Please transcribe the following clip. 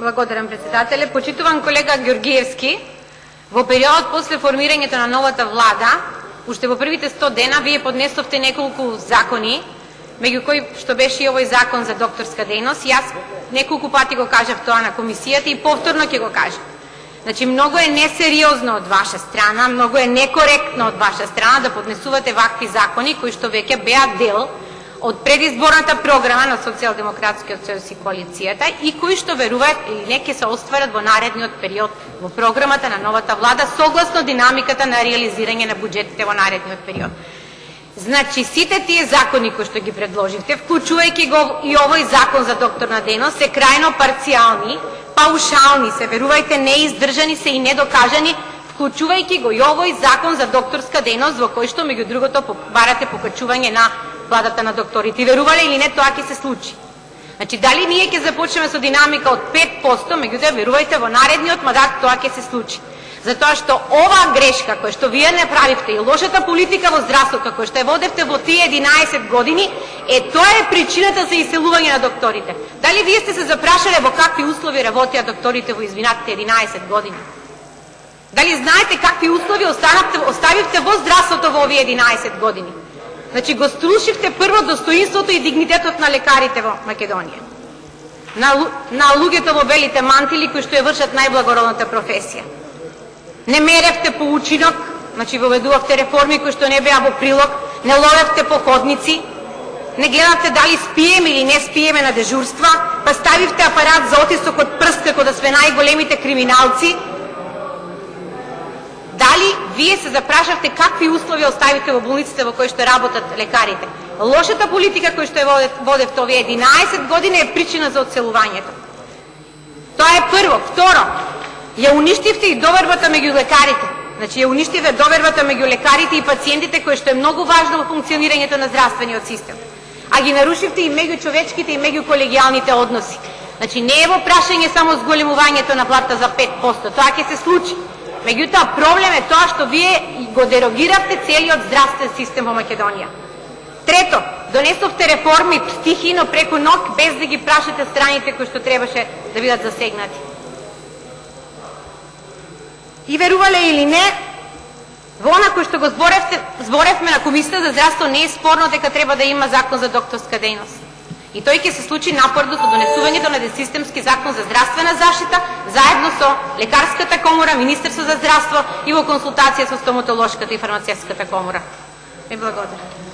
Благодарам, председателе. Почитуван колега Георгиевски, во период после формирањето на новата влада, уште во првите 100 дена, вие поднесовте неколку закони, меѓу кои што беше и овој закон за докторска дејност. Јас неколку пати го кажав тоа на комисијата и повторно ќе го кажам. Значи, многу е несериозно од ваша страна, многу е некоректно од ваша страна да поднесувате вакви закони кои што веќе беа дел од предизборната програма на Социјалдемократскиот сојуз и коалицијата и кои што веруваат или не ќе се остварат во наредниот период во програмата на новата влада согласно динамиката на реализирање на буџетите во наредниот период. Значи, сите тие закони кои што ги предложивте, вклучувајќи го и овој закон за докторна дејност, се крајно парцијални, паушални се, верувајте, неиздржани се и недокажани, вклучувајќи го и овој закон за докторска дејност, во кој што, меѓу другото, барате покачување на платата на докторите. И верувале или не, тоа ќе се случи. Значи, дали ние ќе започнеме со динамика од 5%, меѓутоа, верувајте, во наредниот мандат тоа ќе се случи. Затоа што оваа грешка која што вие направивте и лошата политика во здравството која што ја водевте во тие 11 години, тоа е причината за иселување на докторите. Дали вие сте се запрашале во какви услови работеа докторите во изминатите 11 години? Дали знаете какви услови оставивте во здравството во овие 11 години? Значи, го струшивте прво достоинството и дигнитетот на лекарите во Македонија. На луѓето во белите мантили кои што ја вршат најблагородната професија. Не меревте по учинок, значи воведувавте реформи кои што не беа во прилог, не ловевте по ходници, не гледавте дали спиеме или не спиеме на дежурства, па ставивте апарат за отисок од прст како да сме најголемите криминалци. Дали вие се запрашавте какви услови оставите во болниците во кои што работат лекарите? Лошата политика која што ја водевте овие 11 години е причина за одселувањето. Тоа е прво. Второ, ја уништивте и довербата меѓу лекарите. Значи, ја уништивте довербата меѓу лекарите и пациентите, кој што е многу важно во функционирањето на здравствениот систем. А ги нарушивте и меѓу човечките и меѓу колегијалните односи. Значи, не е во прашање само зголемувањето на плата за 5%, тоа ќе се случи. Меѓутоа, проблем е тоа што вие го дерогиравте целиот здравствен систем во Македонија. Трето, донесовте реформи стихино преку ног, без да ги прашате страните кои што требаше да бидат засегнати. И верувале или не, во она кој што го зборевме на Комисијата за здравство, не е спорно дека треба да има закон за докторска дејност. И тој ќе се случи напорно со донесувањето на системски закон за здравствена заштита, заедно со Лекарската комора, Министерство за здравство и во консултација со стоматолошката и фармацевската комора. Благодарам.